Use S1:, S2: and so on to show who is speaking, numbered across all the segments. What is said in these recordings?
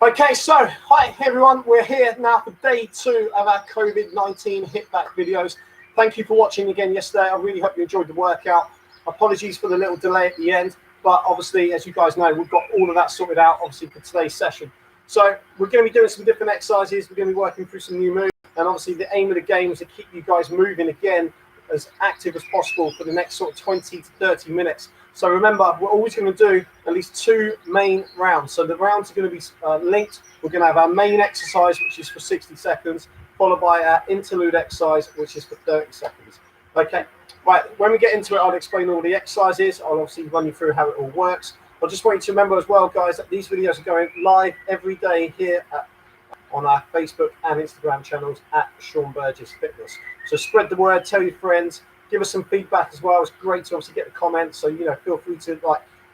S1: Okay, so hi everyone, we're here now for day 2 of our COVID-19 hit back videos. Thank you for watching again yesterday. I really hope you enjoyed the workout. Apologies for the little delay at the end, but obviously, as you guys know, we've got all of that sorted out obviously for today's session. So we're going to be doing some different exercises. We're going to be working through some new moves, and obviously the aim of the game is to keep you guys moving again as active as possible for the next sort of 20 to 30 minutes. So remember, we're always going to do at least 2 main rounds. So the rounds are going to be linked. We're going to have our main exercise, which is for 60 seconds, followed by our interlude exercise, which is for 30 seconds. Okay, right, when we get into it, I'll explain all the exercises. I'll obviously run you through how it all works. I just want you to remember as well, guys, that these videos are going live every day here on our Facebook and Instagram channels at Sean Burgess Fitness. So spread the word, tell your friends. Give us some feedback as well. It's great to obviously get the comments. So, you know, feel free to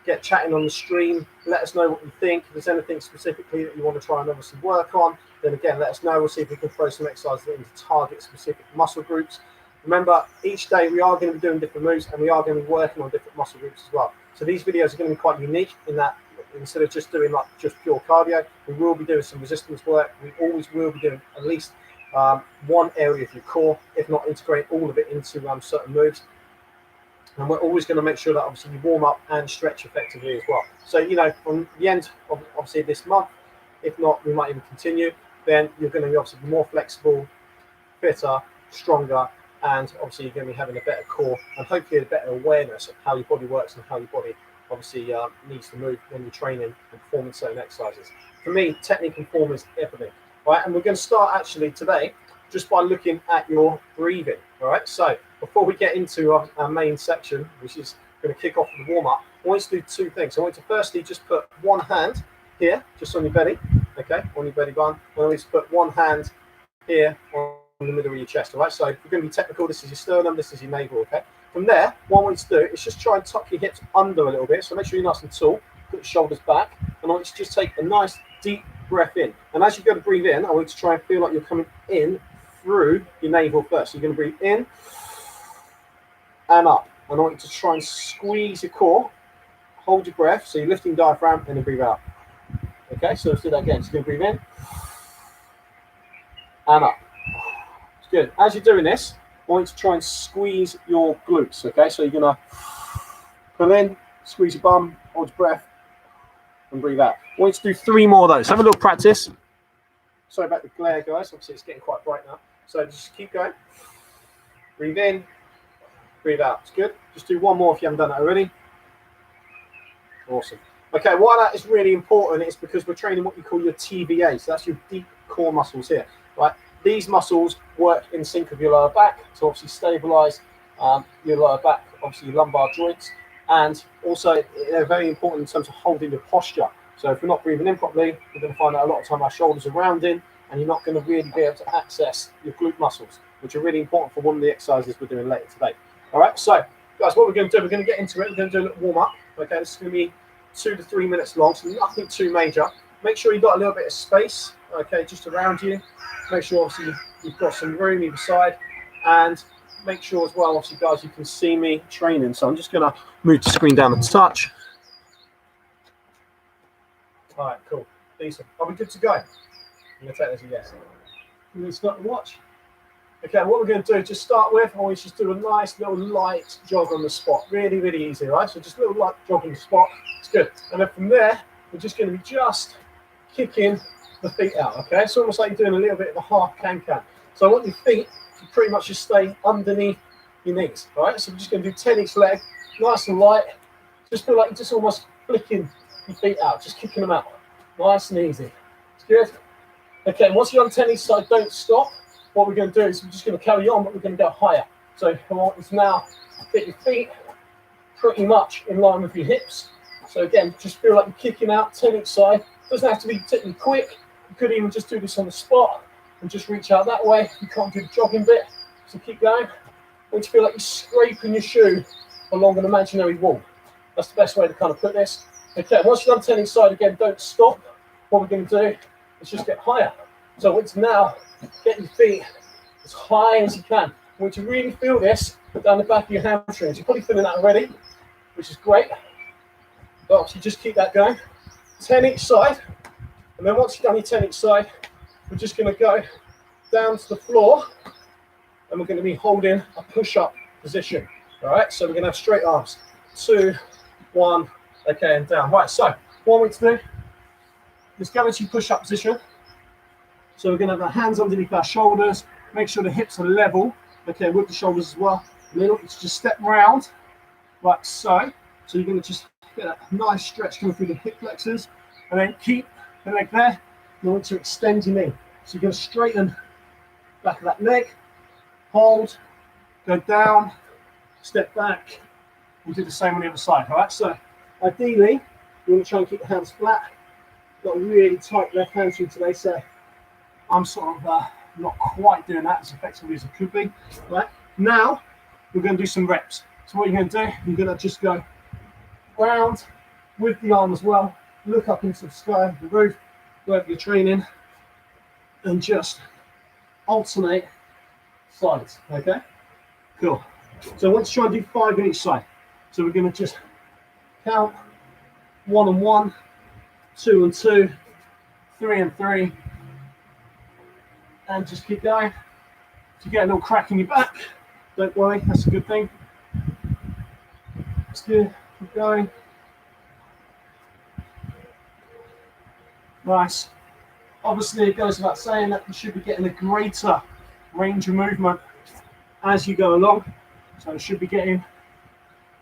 S1: get chatting on the stream. Let us know what you think. If there's anything specifically that you want to try and obviously work on, then again, let us know. We'll see if we can throw some exercises into target specific muscle groups. Remember, each day we are going to be doing different moves and we are going to be working on different muscle groups as well. So these videos are going to be quite unique in that instead of just doing just pure cardio, we will be doing some resistance work. We always will be doing at least one area of your core, if not integrate all of it into certain moves. And we're always going to make sure that obviously you warm up and stretch effectively as well. So, you know, from the end of obviously this month, if not, we might even continue, then you're going to be obviously more flexible, fitter, stronger, and obviously you're going to be having a better core and hopefully a better awareness of how your body works and how your body obviously needs to move when you're training and performing certain exercises. For me, technique and form is everything. Right, and we're going to start actually today just by looking at your breathing. All right, so before we get into our main section, which is going to kick off with the warm up, I want you to do 2 things. I want you to firstly just put one hand here, just on your belly, okay, on your belly button. I want you to put one hand here on the middle of your chest. All right, so if we're going to be technical, this is your sternum, this is your navel. Okay, from there, what I want you to do is just try and tuck your hips under a little bit. So make sure you're nice and tall, put your shoulders back, and I want you to just take a nice deep breath in. And as you go to breathe in, I want you to try and feel like you're coming in through your navel first. So you're going to breathe in and up. And I want you to try and squeeze your core, hold your breath, so you're lifting diaphragm, and then breathe out. Okay, so let's do that again. So you're going to breathe in and up. It's good. As you're doing this, I want you to try and squeeze your glutes. Okay, so you're going to pull in, squeeze your bum, hold your breath, and breathe out. I want you to do 3 more of those. Have a little practice. Sorry about the glare, guys. Obviously, it's getting quite bright now. So just keep going. Breathe in, breathe out. It's good. Just do 1 more if you haven't done that already. Awesome. Okay, why that is really important is because we're training what you call your TVA. So that's your deep core muscles here, right? These muscles work in sync with your lower back to obviously stabilize your lower back, obviously your lumbar joints. And also, they're very important in terms of holding your posture. So if we're not breathing in properly, we're going to find out a lot of time our shoulders are rounding, and you're not going to really be able to access your glute muscles, which are really important for one of the exercises we're doing later today. All right, so guys, what we're going to do, we're going to get into it. We're going to do a little warm up. Okay, this is going to be 2 to 3 minutes long, so nothing too major. Make sure you've got a little bit of space, okay, just around you. Make sure obviously you've got some room either side, and make sure as well, obviously, guys, you can see me training. So I'm just going to move the screen down a touch. All right, cool. Decent. Are we good to go? I'm going to take this as a yes. I'm going to start the watch. Okay, what we're going to do, just start with, I want you to just do a nice little light jog on the spot. Really, really easy, right? So just a little light jog on the spot. It's good. And then from there, we're just going to be just kicking the feet out, okay? It's almost like you're doing a little bit of a half can-can. So I want your feet to pretty much just stay underneath your knees, all right? So we're just going to do 10 each leg, nice and light. Just feel like you're just almost flicking your feet out, just kicking them out. Nice and easy. It's good. Okay, once you're on 10 each side, don't stop. What we're going to do is we're just going to carry on, but we're going to go higher. So I want you to now get your feet pretty much in line with your hips. So again, just feel like you're kicking out 10 each side. Doesn't have to be particularly quick. You could even just do this on the spot and just reach out that way. You can't do the jogging bit, so keep going. I want you to feel like you're scraping your shoe along an imaginary wall. That's the best way to kind of put this. Okay, once you've done 10 each side, again, don't stop. What we're going to do is just get higher. So I want you to now get your feet as high as you can. I want you to really feel this down the back of your hamstrings. You're probably feeling that already, which is great. But obviously just keep that going. 10 each side. And then once you've done your 10 each side, we're just going to go down to the floor and we're going to be holding a push-up position. All right, so we're going to have straight arms. 2, 1, okay, and down. Right, so what I want to do is go into push-up position. So we're going to have our hands underneath our shoulders, make sure the hips are level, okay, with the shoulders as well. And then let's just step round, like so. So you're going to just get a nice stretch coming through the hip flexors, and then keep the leg there. You want to extend your knee. So you're going to straighten back of that leg, hold, go down, step back. We'll do the same on the other side, all right? So ideally, you want to try and keep the hands flat. Got a really tight left hamstring today, so I'm sort of not quite doing that as effectively as it could be. Right, now we're going to do some reps. So what you're going to do, you're going to just go round with the arm as well, look up into the sky, the roof, wherever you're training, and just alternate sides, okay? Cool. So I want to try and do 5 on each side. So we're going to just count 1 and 1, 2 and 2, 3 and 3, and just keep going. If you get a little crack in your back, don't worry, that's a good thing. Let's do, keep going. Nice. Obviously, it goes without saying that you should be getting a greater range of movement as you go along. So it should be getting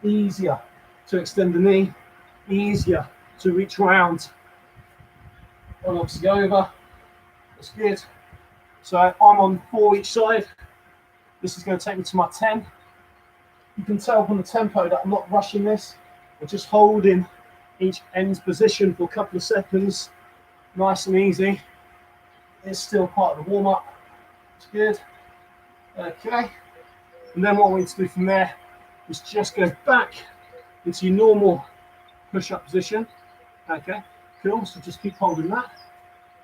S1: easier to extend the knee, easier to reach round, and obviously go over. That's good. So I'm on 4 each side. This is going to take me to my 10. You can tell from the tempo that I'm not rushing this. I'm just holding each end's position for a couple of seconds. Nice and easy. It's still part of the warm-up. It's good. Okay. And then what we need to do from there is just go back into your normal push-up position. Okay, cool. So just keep holding that.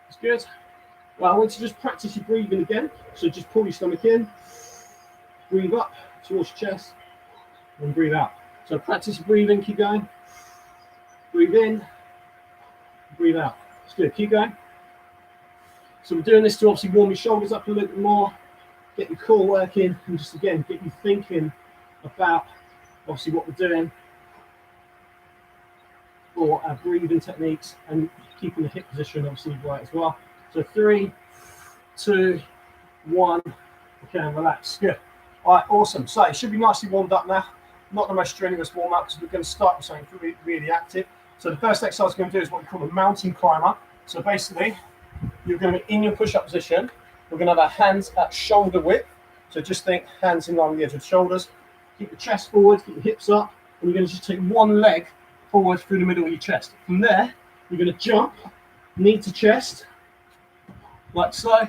S1: It's good. Well, I want to just practice your breathing again. So just pull your stomach in, breathe up towards your chest, and breathe out. So practice your breathing, keep going. Breathe in, breathe out. It's good, keep going. So we're doing this to obviously warm your shoulders up a little bit more, get your core working, and just again, get you thinking about obviously what we're doing for our breathing techniques and keeping the hip position obviously right as well. So 3, 2, 1, okay, and relax. Good. All right, awesome. So it should be nicely warmed up now. Not the most strenuous warm up because we're going to start with something really, really active. So the first exercise we're going to do is what we call a mountain climber. So basically, you're going to be in your push-up position. We're going to have our hands at shoulder width. So just think hands in line with the edge of the shoulders. Keep the chest forward, keep your hips up, and you're going to just take one leg forward through the middle of your chest. From there, you're going to jump, knee to chest, like so,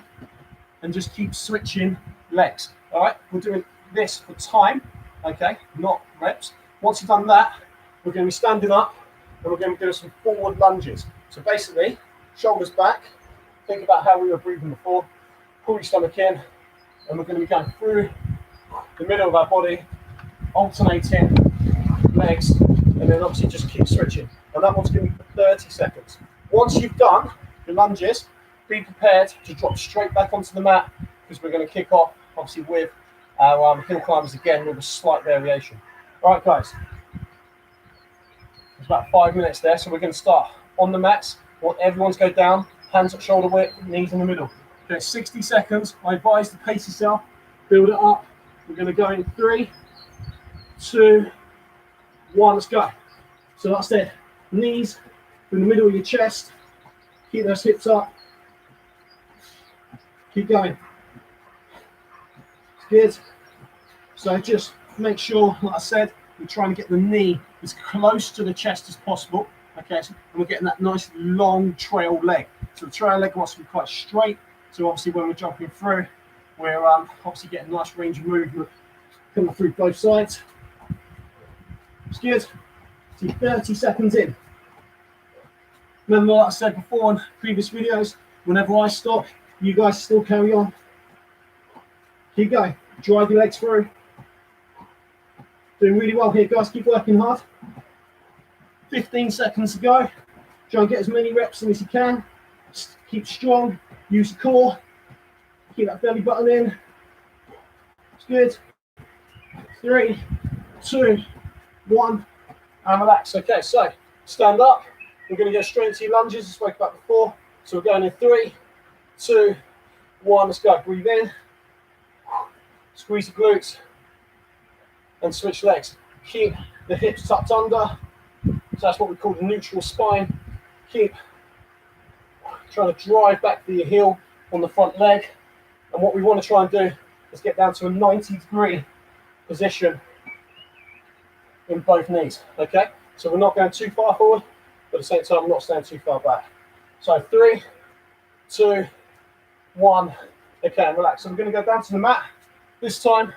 S1: and just keep switching legs. All right, we're doing this for time, okay, not reps. Once you've done that, we're going to be standing up and we're going to be doing some forward lunges. So basically, shoulders back, think about how we were breathing before, pull your stomach in, and we're going to be going through the middle of our body, alternating legs, and then obviously just keep switching. And that one's going to be for 30 seconds. Once you've done your lunges, be prepared to drop straight back onto the mat because we're going to kick off obviously with our hill climbers again with a slight variation. All right, guys. There's about 5 minutes there, so we're going to start on the mats. I want everyone to go down, hands at shoulder width, knees in the middle. Okay, 60 seconds. I advise to pace yourself, build it up. We're going to go in 3, 2, 1. Let's go. So that's it. Knees in the middle of your chest. Keep those hips up. Keep going. It's good. So just make sure, like I said, we're trying to get the knee as close to the chest as possible. Okay, so we're getting that nice long trail leg. So the trail leg wants to be quite straight. So obviously when we're jumping through, we're obviously getting a nice range of movement coming through both sides. It's good. So 30 seconds in. Remember what I said before in previous videos, whenever I stop, you guys still carry on. Keep going. Drive your legs through. Doing really well here, guys. Keep working hard. 15 seconds to go. Try and get as many reps in as you can. Keep strong. Use the core. Keep that belly button in. It's good. 3, 2, 1, and relax. Okay, so stand up. We're going to go straight into your lunges, as I spoke about before. So we're going in 3, 2, 1. Let's go. Breathe in. Squeeze the glutes. And switch legs. Keep the hips tucked under. So that's what we call the neutral spine. Keep trying to drive back the heel on the front leg. And what we want to try and do is get down to a 90-degree position in both knees. Okay? So we're not going too far forward, but at the same time, we're not staying too far back. So 3, 2, 1. Okay, and relax. So we're going to go down to the mat. This time,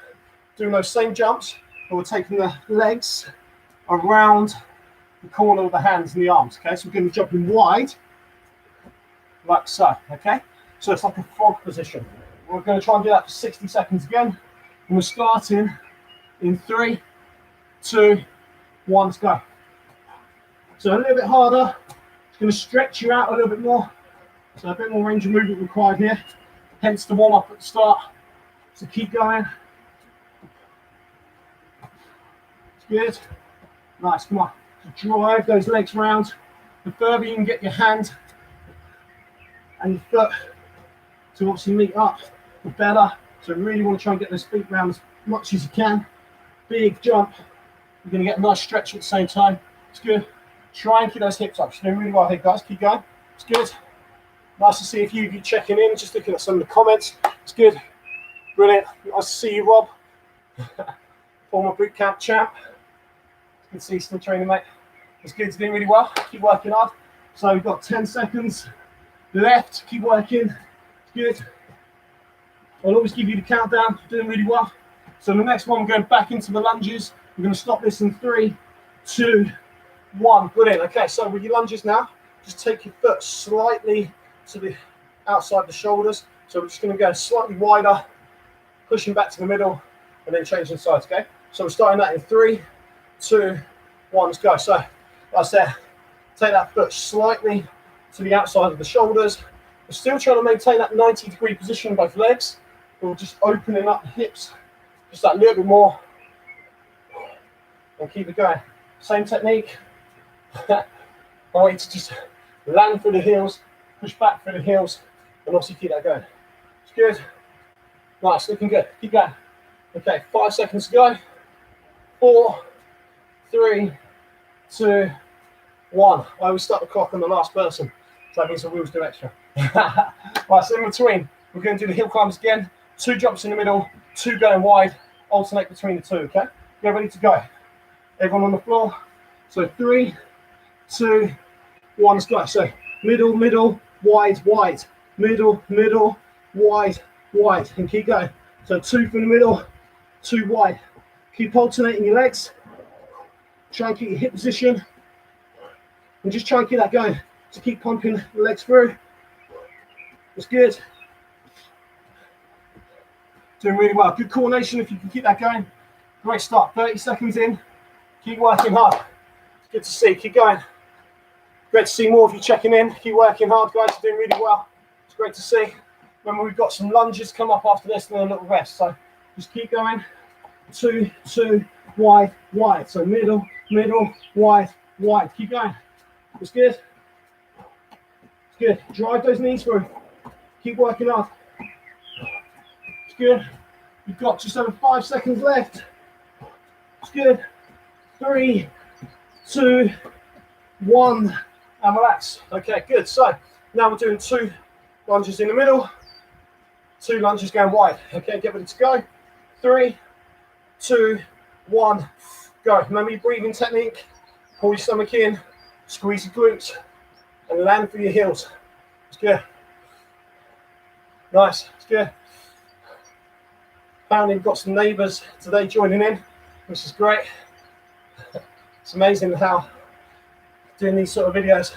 S1: doing those same jumps, but we're taking the legs around the corner of the hands and the arms. Okay, so we're going to be jumping wide, like so. Okay, so it's like a frog position. We're going to try and do that for 60 seconds again. And we're starting in 3, 2, 1. Let's go. So a little bit harder. It's going to stretch you out a little bit more. So a bit more range of movement required here. Hence the warm up at the start. So keep going. It's good. Nice, come on. So drive those legs round. The further you can get your hand and your foot to obviously meet up, the better. So really want to try and get those feet round as much as you can. Big jump. You're going to get a nice stretch at the same time. It's good. Try and keep those hips up. You're doing really well here, guys. Keep going. It's good. Nice to see a few of you checking in, just looking at some of the comments. It's good. Brilliant. Nice to see you, Rob. Former boot camp champ. Good to see you still training, mate. It's good. It's doing really well. Keep working hard. So we've got 10 seconds left. Keep working. It's good. I'll always give you the countdown. Doing really well. So the next one, we're going back into the lunges. We're going to stop this in 3, 2, 1. Brilliant. Okay, so with your lunges now, just take your foot slightly to the outside the shoulders. So we're just going to go slightly wider, pushing back to the middle, and then changing sides, okay? So we're starting that in 3, 2, 1. Let's go. So, like I said, take that foot slightly to the outside of the shoulders. We're still trying to maintain that 90-degree position in both legs. We're just opening up the hips just that little bit more. And keep it going. Same technique. I want you to just land through the heels, push back through the heels, and also keep that going. It's good. Nice, looking good. Keep going. Okay, 5 seconds to go. 4, 3, 2, 1. I always start the clock on the last person. So that means the wheels do extra. Right, so in between, we're going to do the hill climbs again. 2 jumps in the middle, 2 going wide, alternate between the 2, okay? Get ready to go. Everyone on the floor. So 3, 2, 1, let's go. So middle, middle, wide, wide. Middle, middle, wide, wide. And keep going. So 2 from the middle, 2 wide. Keep alternating your legs. Try and keep your hip position. And just try and keep that going. So keep pumping the legs through. It's good. Doing really well. Good coordination if you can keep that going. Great start. 30 seconds in. Keep working hard. Good to see. Keep going. Great to see more of you checking in. Keep working hard, guys. You're doing really well. It's great to see. Remember, we've got some lunges come up after this and then a little rest. So just keep going. 2, 2, wide, wide. So middle, middle, wide, wide. Keep going. It's good. It's good. Drive those knees through. Keep working hard. It's good. You've got just over 5 seconds left. It's good. 3, 2, 1, and relax. Okay, good. So now we're doing 2 lunges in the middle, 2 lunges going wide. Okay, get ready to go. 3, 2, 1, go. Remember your breathing technique. Pull your stomach in, squeeze your glutes, and land through your heels. It's good. Nice. It's good. Found we've got some neighbours today joining in, which is great. It's amazing how doing these sort of videos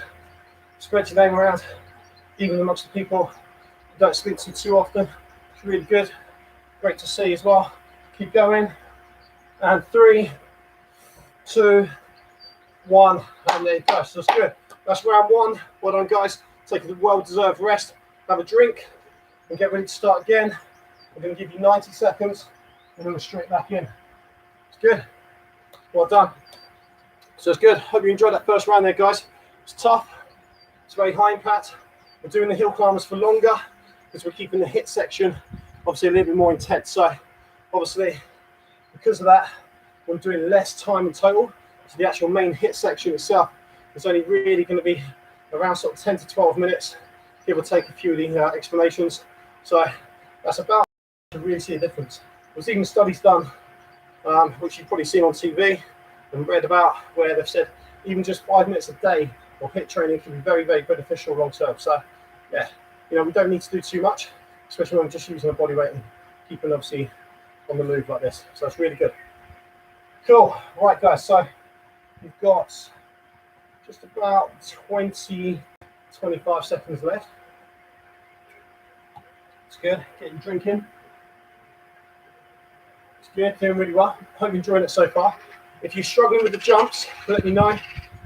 S1: spread your name around, even amongst the people you don't speak to too often. It's really good. Great to see as well. Keep going. And 3, 2, 1, and there you go. So that's good. That's round 1. Well done, guys. take a well-deserved rest, have a drink, and get ready to start again. I'm going to give you 90 seconds, and then we're straight back in. It's good. Well done. So it's good. Hope you enjoyed that first round there, guys. It's tough. It's very high impact. We're doing the hill climbers for longer because we're keeping the HIIT section obviously a little bit more intense. So obviously, because of that, we're doing less time in total. So the actual main HIIT section itself is only really going to be around sort of 10 to 12 minutes, give or take a few of the explanations. So that's about to really see a difference. There's even studies done, which you've probably seen on TV and read about, where they've said even just 5 minutes a day of HIIT training can be very, very beneficial long term. So yeah, you know, we don't need to do too much, especially when we're just using a body weight and keeping obviously on the move like this. So it's really good. Cool. Right, guys. So we've got just about 20, 25 seconds left. It's good. Get your drink in. It's good. Doing really well. Hope you're enjoying it so far. If you're struggling with the jumps, let me know.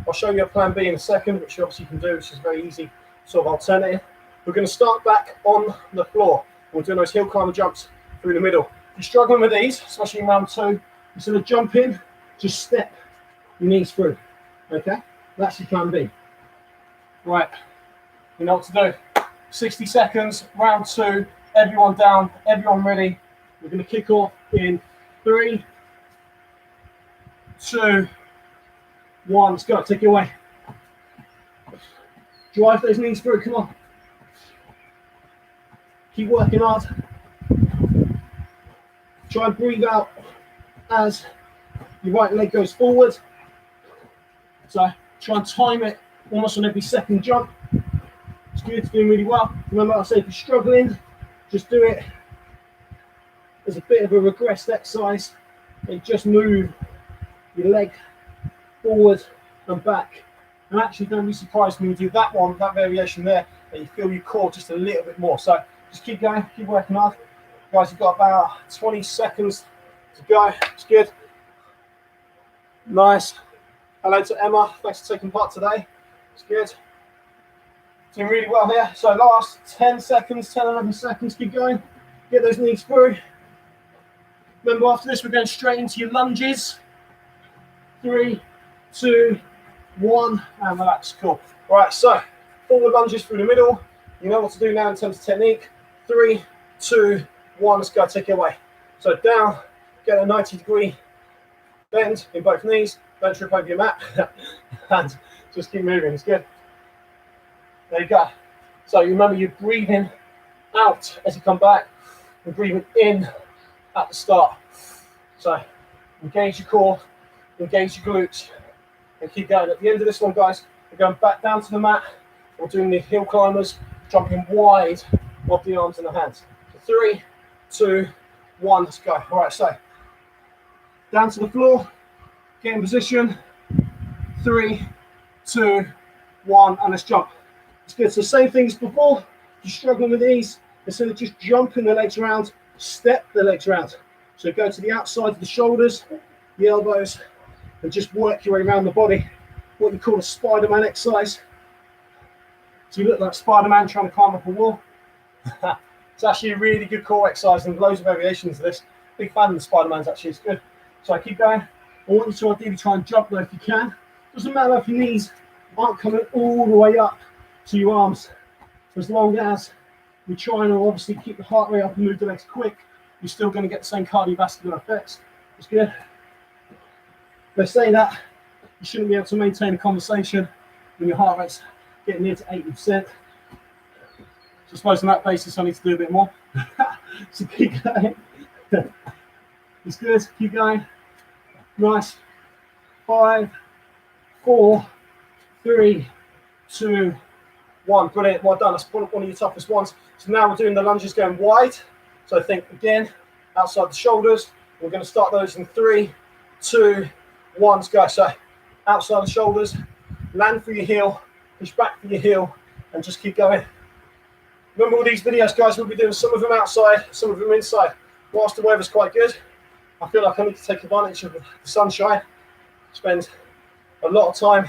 S1: I'll show you a plan B in a second, which you obviously can do, which is very easy sort of alternative. We're going to start back on the floor. We're doing those hill climber jumps through the middle. If you're struggling with these, especially in round 2, instead of jumping, just step your knees through. Okay? That's your plan B. Right. You know what to do. 60 seconds, round 2. Everyone down, everyone ready. We're going to kick off in 3, 2, 1. Let's go. Take it away. Drive those knees through. Come on. Keep working hard. Try and breathe out as your right leg goes forward. So try and time it almost on every second jump. It's good. It's doing really well. Remember, I say if you're struggling, just do it as a bit of a regressed exercise and just move your leg forward and back. And actually, don't be surprised when you do that one, that variation there, that you feel your core just a little bit more. So just keep going, keep working hard. Guys, you've got about 20 seconds to go. It's good. Nice. Hello to Emma. Thanks for taking part today. It's good. Doing really well here. So last 10 seconds, 10, 11 seconds. Keep going. Get those knees through. Remember, after this, we're going straight into your lunges. 3, 2, 1, and relax. Cool. All right, so forward lunges through the middle. You know what to do now in terms of technique. 3, 2, 1. Let's go. Take it away. So down. Get a 90-degree bend in both knees. Don't trip over your mat. And just keep moving. It's good. There you go. So you remember you're breathing out as you come back and breathing in at the start. So engage your core, engage your glutes, and keep going. At the end of this one, guys, we're going back down to the mat. We're doing the hill climbers, jumping wide off the arms and the hands. So 3, 2, 1. Let's go. All right, so down to the floor, get in position. 3, 2, 1, and let's jump. It's good. So same thing as before. If you're struggling with these, instead of just jumping the legs around, step the legs around. So go to the outside of the shoulders, the elbows, and just work your way around the body. What we call a Spider-Man exercise. So you look like Spider-Man trying to climb up a wall. It's actually a really good core exercise and loads of variations of this. Big fan of the Spider-Man's actually. It's good. So I keep going. I want you to ideally try and jump though if you can. Doesn't matter if your knees aren't coming all the way up to your arms. As long as you're trying to obviously keep the heart rate up and move the legs quick, you're still going to get the same cardiovascular effects. It's good. They say that you shouldn't be able to maintain a conversation when your heart rate's getting near to 80%. So I suppose on that basis I need to do a bit more. So keep going. It's good. Keep going. Nice. 5, 4, 3, 2, 1. Brilliant. Well done. That's one of your toughest ones. So now we're doing the lunges going wide. So think again, outside the shoulders. We're going to start those in 3, 2, 1. Let's go. So outside the shoulders, land for your heel, push back for your heel, and just keep going. Remember all these videos, guys, we'll be doing some of them outside, some of them inside. Whilst the weather's quite good, I feel like I need to take advantage of the sunshine. Spend a lot of time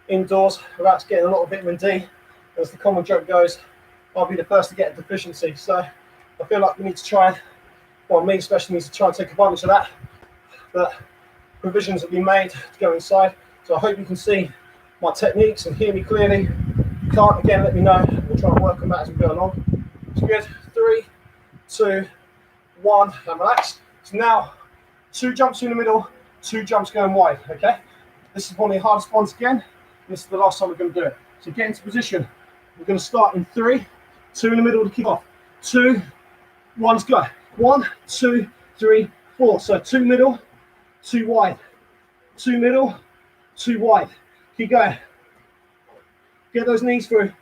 S1: indoors, about getting a lot of vitamin D. as the common joke goes, I'll be the first to get a deficiency. So I feel like we need to try, well, me especially needs to try and take advantage of that. But provisions have been made to go inside. So I hope you can see my techniques and hear me clearly. If you can't, again, let me know. We'll try and work on that as we go along. It's good. 3, 2, 1, and relax. So now, 2 jumps in the middle, 2 jumps going wide, okay? This is one of the hardest ones again. This is the last time we're going to do it. So get into position. We're going to start in 3, 2 in the middle to kick off. 2, 1's go. 1, 2, 3, 4. So 2 middle, 2 wide. 2 middle, 2 wide. Keep going. Get those knees through.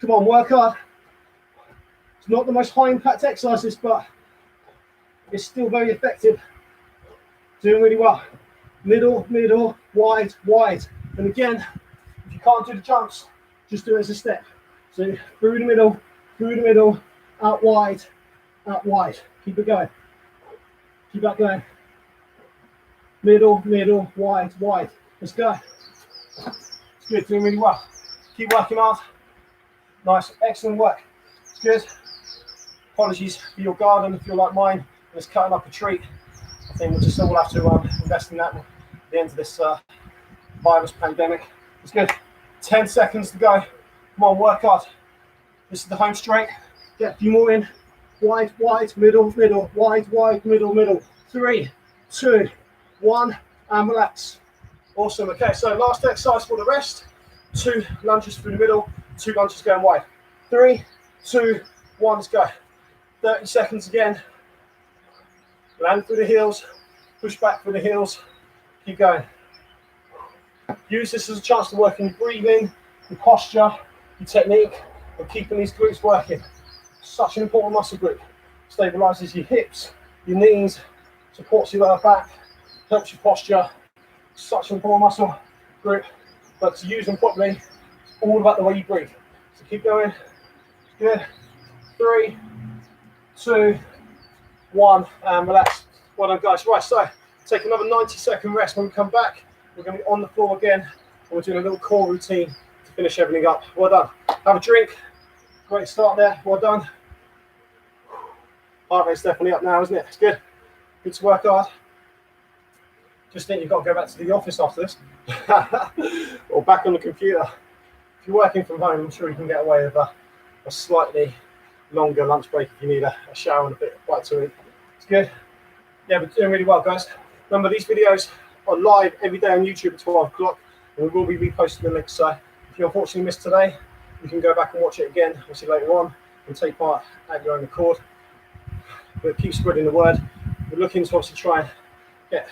S1: Come on, work hard. It's not the most high impact exercises, but it's still very effective. Doing really well. Middle, middle, wide, wide. And again, if you can't do the jumps, just do it as a step. So through the middle, out wide, out wide. Keep it going. Keep that going. Middle, middle, wide, wide. Let's go. It's good, doing really well. Keep working hard. Nice, excellent work. It's good. Apologies for your garden if you're like mine and it's cutting up a tree. I think we'll just all have to invest in that at the end of this virus pandemic. It's good. 10 seconds to go. Come on, work hard. This is the home straight. Get a few more in. Wide, wide, middle, middle, wide, wide, middle, middle. 3, 2, 1, and relax. Awesome. Okay, so last exercise for the rest. 2 lunges through the middle, 2 lunges going wide. 3, 2, 1, let's go. 30 seconds again. Land through the heels, push back through the heels. Keep going. Use this as a chance to work on your breathing, your posture, your technique, and keeping these glutes working. Such an important muscle group. Stabilizes your hips, your knees, supports your lower back, helps your posture. Such an important muscle group. But to use them properly, it's all about the way you breathe. So keep going. Good. 3, 2, 1, and relax. Well done, guys. Right, so take another 90-second rest. When we come back, we're going to be on the floor again, and we're doing a little core routine to finish everything up. Well done. Have a drink. Great start there. Well done. Heart rate's definitely up now, isn't it? It's good. Good to work hard. Just think you've got to go back to the office after this, or back on the computer. If you're working from home, I'm sure you can get away with a slightly longer lunch break if you need a shower and a bit of bite to eat. It's good. Yeah, we're doing really well, guys. Remember, these videos are live every day on YouTube at 12 o'clock, and we will be reposting the links. So if you unfortunately missed today, you can go back and watch it again, obviously later on, and take part at your own accord. But keep spreading the word. We're looking to obviously try and get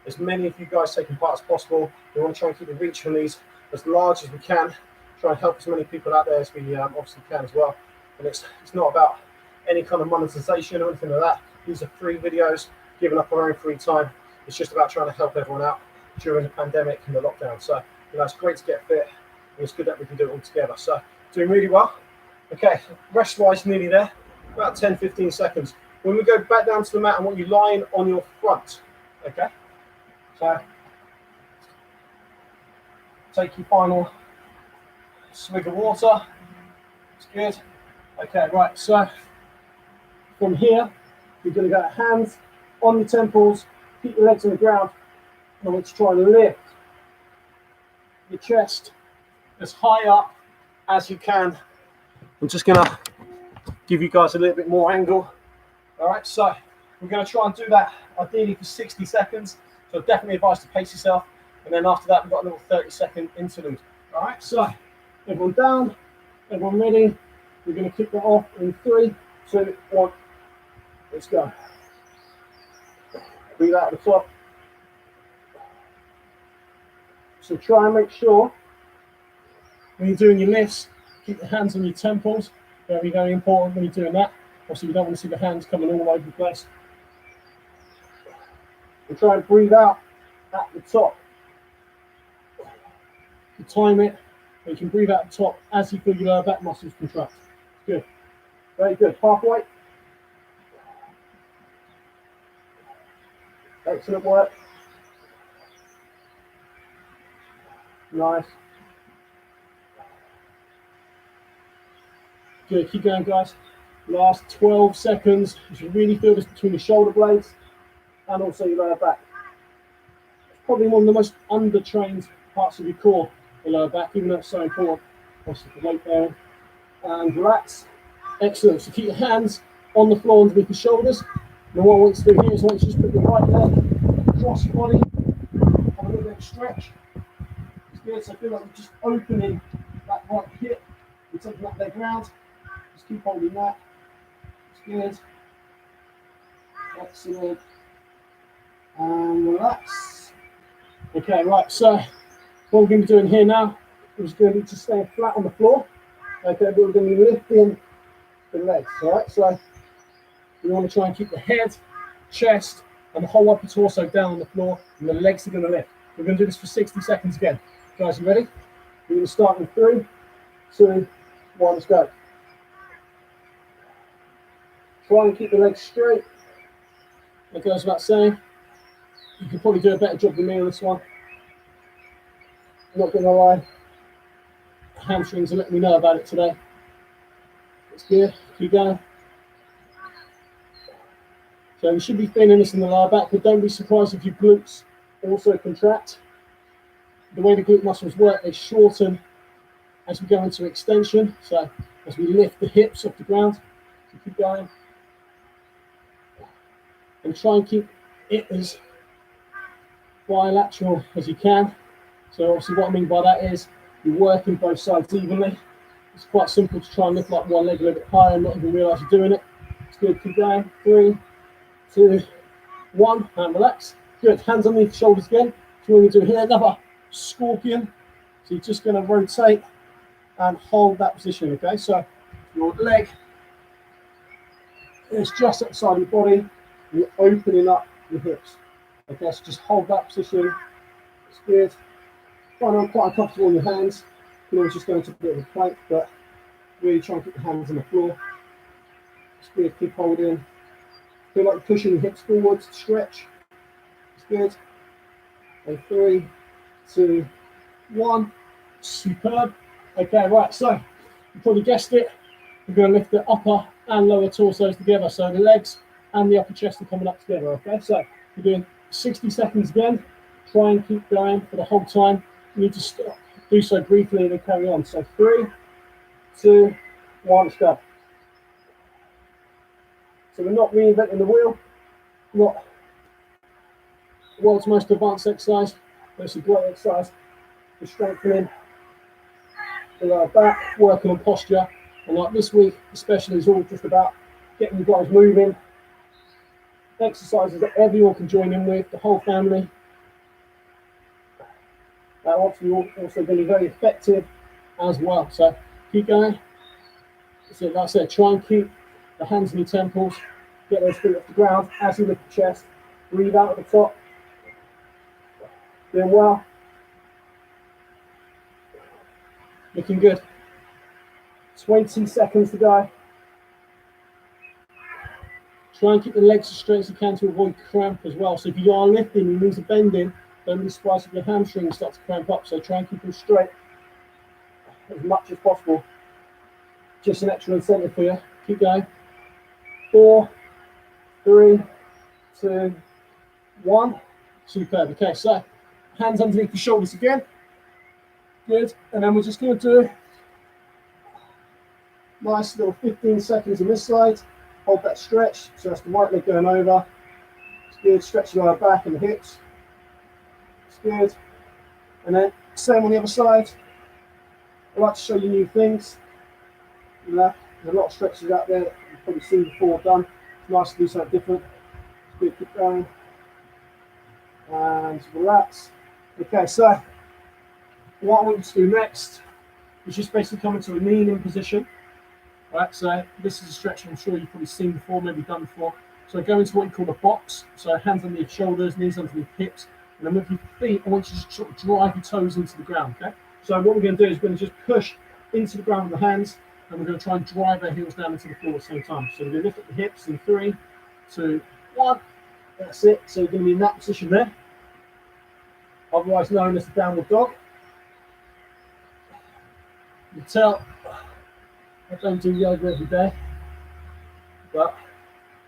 S1: as many of you guys taking part as possible. We want to try and keep the reach from these as large as we can. Try and help as many people out there as we obviously can as well. And it's not about any kind of monetization or anything like that. These are free videos, giving up our own free time. It's just about trying to help everyone out during the pandemic and the lockdown. So, it's great to get fit, and it's good that we can do it all together. So, doing really well. Okay, rest-wise, nearly there. About 10, 15 seconds. When we go back down to the mat, I want you lying on your front. Okay? So, take your final swig of water. It's good. Okay, right, so from here, you're going to go hands on your temples, keep your legs on the ground, and I want you to try and lift your chest as high up as you can. I'm just going to give you guys a little bit more angle. All right, so we're going to try and do that ideally for 60 seconds. So definitely advise to pace yourself. And then after that, we've got a little 30-second interlude. All right, so everyone down, everyone ready. We're going to kick that off in 3, 2, 1. Let's go. Breathe out at the top. So try and make sure when you're doing your lifts, keep your hands on your temples. Very, very important when you're doing that. Obviously, you don't want to see the hands coming all over the place. And try and breathe out at the top. You time it, and you can breathe out at the top as you feel your lower back muscles contract. Good. Very good. Halfway. Excellent work. Nice. Good, keep going, guys. Last 12 seconds. You should really feel this between the shoulder blades and also your lower back. It's probably one of the most undertrained parts of your core, the lower back, even though it's so important. Also the weight bearing. And relax. Excellent. So keep your hands on the floor underneath the shoulders. And what I want you to do here is I want you to just put your right leg across your body, have a little bit of stretch. It's good. So I feel like you're just opening that right hip. You're taking that leg round. Just keep holding that. It's good. Excellent. And relax. Okay, right. So what we're going to be doing here now is going to be just staying flat on the floor. Okay, but we're going to be lifting the legs. All right. So we want to try and keep the head, chest, and the whole upper torso down on the floor, and the legs are going to lift. We're going to do this for 60 seconds again. Guys, you ready? We're going to start in 3, 2, 1, let's go. Try and keep the legs straight. Like I was about saying, you can probably do a better job than me on this one. Not going to lie, hamstrings are letting me know about it today. It's good, keep going. So you should be feeling this in the lower back, but don't be surprised if your glutes also contract. The way the glute muscles work, they shorten as we go into extension. So as we lift the hips off the ground, so keep going. And try and keep it as bilateral as you can. So obviously what I mean by that is you're working both sides evenly. It's quite simple to try and lift like one leg a little bit higher and not even realise you're doing it. It's good, keep going. 3, 2, 1, and relax. Good, hands underneath the shoulders again. So we're going to do here another scorpion. So you're just going to rotate and hold that position, okay? So your leg is just outside your body. You're opening up your hips. Okay, so just hold that position. It's good. Find out quite uncomfortable on your hands. You know, just going to a bit of a plank, but really try and keep your hands on the floor. It's good, keep holding. Feel like pushing your hips forwards, stretch. It's good. And 3, 2, 1. Superb. Okay, right, so you probably guessed it. We're going to lift the upper and lower torsos together. So the legs and the upper chest are coming up together, okay? So we're doing 60 seconds again. Try and keep going for the whole time. You need to stop, do so briefly and then carry on. So 3, 2, 1, let's go. So we're not reinventing the wheel, not the world's most advanced exercise, but it's a great exercise for strengthening the lower back, working on posture. And like this week especially is all just about getting you guys moving. Exercises that everyone can join in with, the whole family. Obviously also going to be very effective as well. So keep going. So like I said, try and keep the hands in your temples, get those feet off the ground as you lift the chest. Breathe out at the top. Doing well. Looking good. 20 seconds to go. Try and keep the legs as straight as you can to avoid cramp as well. So if you are lifting, your knees are bending, don't be surprised if your hamstrings start to cramp up. So try and keep them straight as much as possible. Just an extra incentive for you. Keep going. 4, 3, 2, 1. Superb. Okay, so hands underneath the shoulders again. Good. And then we're just going to do nice little 15 seconds on this side. Hold that stretch. So that's the right leg going over. It's good. Stretch your lower back and the hips. It's good. And then same on the other side. I like to show you new things. There's a lot of stretches out there that you've probably seen before done. It's nice to do something different. It's good. Keep going. And relax. Okay, so what I want you to do next is just basically come into a kneeling position. Right, so this is a stretch I'm sure you've probably seen before, maybe done before. So go into what you call a box. So hands underneath shoulders, knees underneath hips, and then with your feet, I want you to sort of drive your toes into the ground. Okay. So what we're going to do is we're going to just push into the ground with the hands, and we're going to try and drive our heels down into the floor at the same time. So we're going to lift up the hips in 3, 2, 1. That's it. So you're going to be in that position there, otherwise known as the downward dog. You tell I don't do yoga every day, but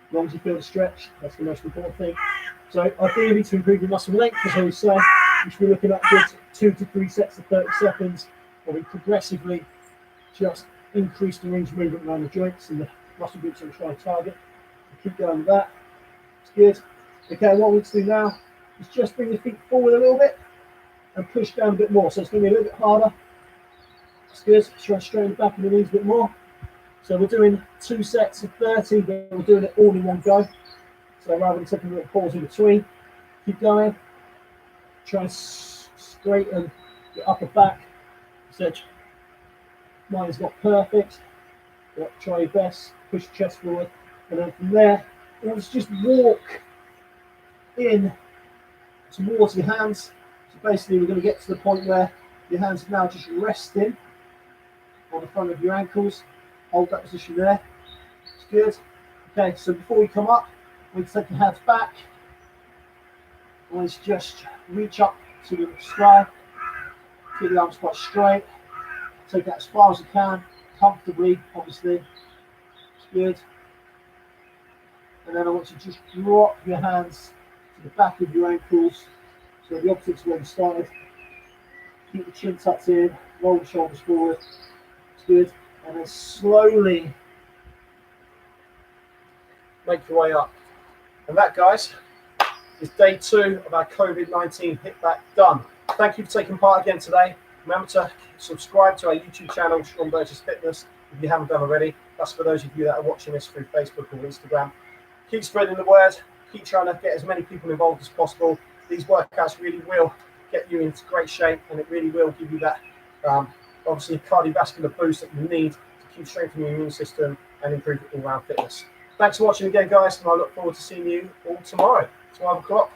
S1: as long as you feel the stretch, that's the most important thing. So ideally, to improve your muscle length, as I always say, you should be looking at good 2 to 3 sets of 30 seconds, where we progressively just increase the range of movement around the joints and the muscle groups that we're trying to target. Keep going with that. It's good. Okay, what we need to do now is just bring your feet forward a little bit and push down a bit more. So it's going to be a little bit harder. It's good. Try and straighten the back of the knees a bit more. So we're doing 2 sets of 30, but we're doing it all in one go. So rather than taking a little pause in between, keep going. Try and straighten your upper back. So mine's not perfect, but try your best. Push your chest forward, and then from there, let's just walk in towards your hands. So basically, we're going to get to the point where your hands are now just resting on the front of your ankles. Hold that position there. It's good. Okay, so before we come up, we can take your hands back. And let's just reach up to the sky. Keep the arms quite straight. Take that as far as you can, comfortably, obviously. It's good. And then I want you to just drop your hands to the back of your ankles. So the opposite to where we started. Keep the chin tucked in, roll the shoulders forward. It's good. And then slowly make your way up. And that, guys, is day 2 of our COVID-19 hit back done. Thank you for taking part again today. Remember to subscribe to our YouTube channel, Sean Burgess Fitness, if you haven't done already. That's for those of you that are watching this through Facebook or Instagram. Keep spreading the word. Keep trying to get as many people involved as possible. These workouts really will get you into great shape, and it really will give you that, obviously, cardiovascular boost that you need to keep strengthening your immune system and improve all-round fitness. Thanks for watching again, guys, and I look forward to seeing you all tomorrow, 12 o'clock.